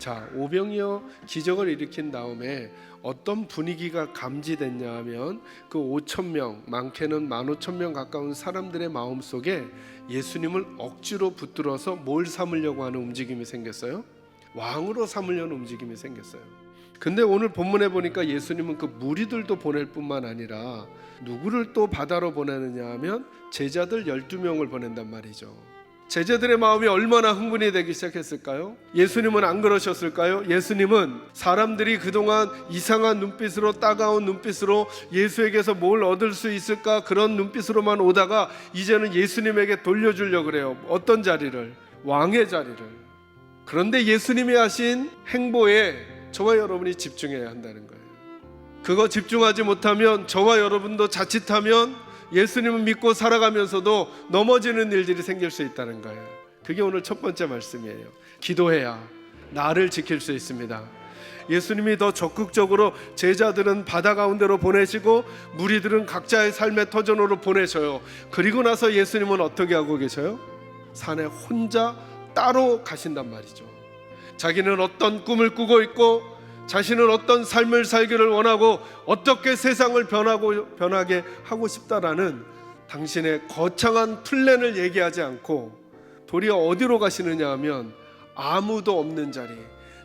자, 오병이어 기적을 일으킨 다음에 어떤 분위기가 감지됐냐 하면 그 5,000명, 많게는 15,000명 가까운 사람들의 마음속에 예수님을 억지로 붙들어서 뭘 삼으려고 하는 움직임이 생겼어요? 왕으로 삼으려는 움직임이 생겼어요. 근데 오늘 본문에 보니까 예수님은 그 무리들도 보낼 뿐만 아니라 누구를 또 바다로 보내느냐 하면 제자들 12명을 보낸단 말이죠. 제자들의 마음이 얼마나 흥분이 되기 시작했을까요? 예수님은 안 그러셨을까요? 예수님은 사람들이 그동안 이상한 눈빛으로, 따가운 눈빛으로 예수에게서 뭘 얻을 수 있을까 그런 눈빛으로만 오다가 이제는 예수님에게 돌려주려고 그래요. 어떤 자리를? 왕의 자리를. 그런데 예수님이 하신 행보에 저와 여러분이 집중해야 한다는 거예요. 그거 집중하지 못하면 저와 여러분도 자칫하면 예수님을 믿고 살아가면서도 넘어지는 일들이 생길 수 있다는 거예요. 그게 오늘 첫 번째 말씀이에요. 기도해야 나를 지킬 수 있습니다. 예수님이 더 적극적으로 제자들은 바다 가운데로 보내시고 무리들은 각자의 삶의 터전으로 보내셔요. 그리고 나서 예수님은 어떻게 하고 계셔요? 산에 혼자 따로 가신단 말이죠. 자기는 어떤 꿈을 꾸고 있고 자신은 어떤 삶을 살기를 원하고 어떻게 세상을 변하게 하고 싶다라는 당신의 거창한 플랜을 얘기하지 않고 도리어 어디로 가시느냐 하면 아무도 없는 자리,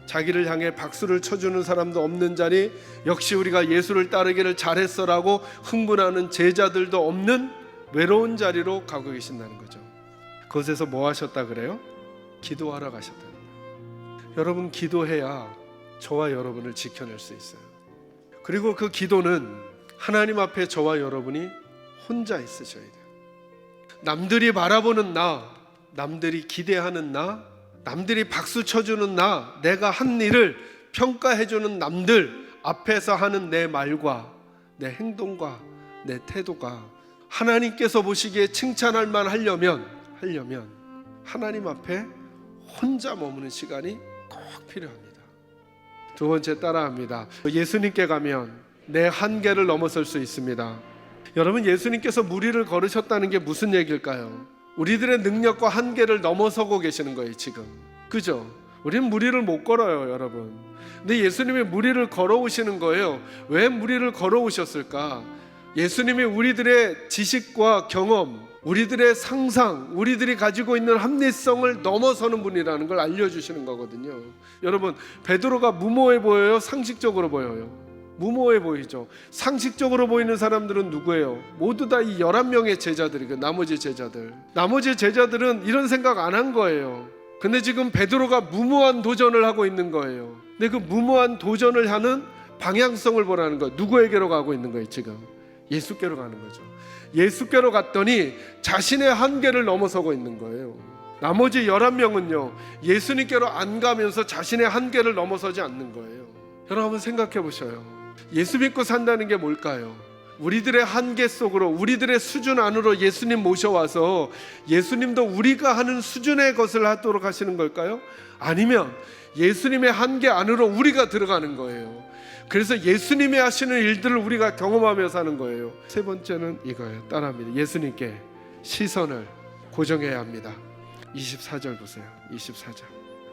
자기를 향해 박수를 쳐주는 사람도 없는 자리, 역시 우리가 예수를 따르기를 잘했어라고 흥분하는 제자들도 없는 외로운 자리로 가고 계신다는 거죠. 그곳에서 뭐 하셨다 그래요? 기도하러 가셨다는 거예요. 여러분, 기도해야 저와 여러분을 지켜낼 수 있어요. 그리고 그 기도는 하나님 앞에 저와 여러분이 혼자 있으셔야 돼요. 남들이 바라보는 나, 남들이 기대하는 나, 남들이 박수 쳐주는 나, 내가 한 일을 평가해주는 남들 앞에서 하는 내 말과 내 행동과 내 태도가 하나님께서 보시기에 칭찬할 만 하려면 하나님 앞에 혼자 머무는 시간이 꼭 필요합니다. 두 번째, 따라합니다. 예수님께 가면 내 한계를 넘어설 수 있습니다. 여러분, 예수님께서 무리를 걸으셨다는 게 무슨 얘기일까요? 우리들의 능력과 한계를 넘어서고 계시는 거예요 지금. 그죠? 우리는 무리를 못 걸어요 여러분. 근데 예수님이 무리를 걸어오시는 거예요. 왜 무리를 걸어오셨을까? 예수님이 우리들의 지식과 경험, 우리들의 상상, 우리들이 가지고 있는 합리성을 넘어서는 분이라는 걸 알려주시는 거거든요. 여러분, 베드로가 무모해 보여요? 상식적으로 보여요? 무모해 보이죠. 상식적으로 보이는 사람들은 누구예요? 모두 다 이 11명의 제자들이고 나머지 제자들은 이런 생각 안 한 거예요. 근데 지금 베드로가 무모한 도전을 하고 있는 거예요. 근데 그 무모한 도전을 하는 방향성을 보라는 거예요. 누구에게로 가고 있는 거예요 지금? 예수께로 가는 거죠. 예수께로 갔더니 자신의 한계를 넘어서고 있는 거예요. 나머지 11명은요 예수님께로 안 가면서 자신의 한계를 넘어서지 않는 거예요. 여러분 한번 생각해 보셔요. 예수 믿고 산다는 게 뭘까요? 우리들의 한계 속으로, 우리들의 수준 안으로 예수님 모셔와서 예수님도 우리가 하는 수준의 것을 하도록 하시는 걸까요? 아니면 예수님의 한계 안으로 우리가 들어가는 거예요. 그래서 예수님이 하시는 일들을 우리가 경험하며 사는 거예요. 세 번째는 이거예요. 따라합니다. 예수님께 시선을 고정해야 합니다. 24절 보세요. 24절.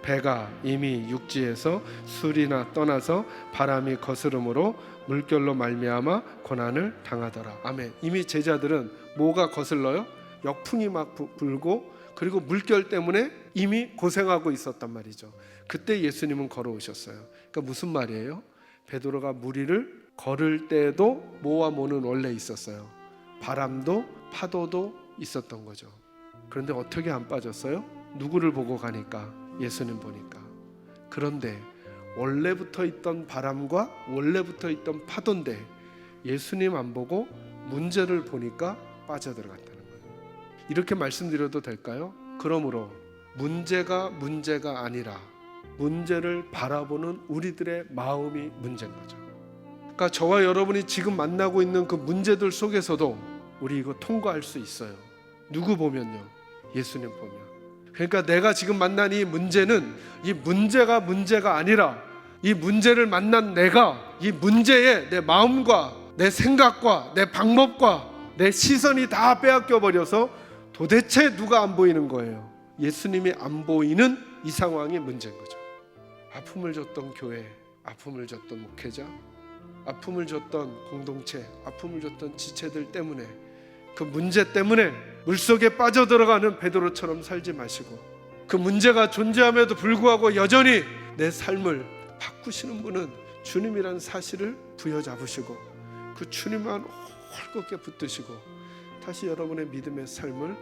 배가 이미 육지에서 술이나 떠나서 바람이 거스름으로 물결로 말미암아 고난을 당하더라. 아멘. 이미 제자들은 뭐가 거슬러요? 역풍이 막 불고 그리고 물결 때문에 이미 고생하고 있었단 말이죠. 그때 예수님은 걸어오셨어요. 그러니까 무슨 말이에요? 베드로가 무리를 걸을 때도 모와 모는 원래 있었어요. 바람도 파도도 있었던 거죠. 그런데 어떻게 안 빠졌어요? 누구를 보고 가니까? 예수님 보니까. 그런데 원래부터 있던 바람과 원래부터 있던 파도인데 예수님 안 보고 문제를 보니까 빠져들어갔다는 거예요. 이렇게 말씀드려도 될까요? 그러므로 문제가 아니라 문제를 바라보는 우리들의 마음이 문제인 거죠. 그러니까 저와 여러분이 지금 만나고 있는 그 문제들 속에서도 우리 이거 통과할 수 있어요. 누구 보면요? 예수님 보면. 그러니까 내가 지금 만난 이 문제는 이 문제가 아니라 이 문제를 만난 내가 이 문제에 내 마음과 내 생각과 내 방법과 내 시선이 다 빼앗겨 버려서 도대체 누가 안 보이는 거예요? 예수님이 안 보이는 이 상황이 문제인 거죠. 아픔을 줬던 교회, 아픔을 줬던 목회자, 아픔을 줬던 공동체, 아픔을 줬던 지체들 때문에, 그 문제 때문에 물속에 빠져들어가는 베드로처럼 살지 마시고, 그 문제가 존재함에도 불구하고 여전히 내 삶을 바꾸시는 분은 주님이라는 사실을 부여잡으시고 그 주님만 홀겁게 붙드시고 다시 여러분의 믿음의 삶을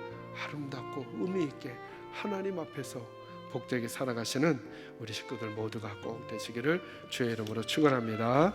아름답고 의미 있게 하나님 앞에서 복되게 살아가시는 우리 식구들 모두가 꼭 되시기를 주의 이름으로 축원합니다.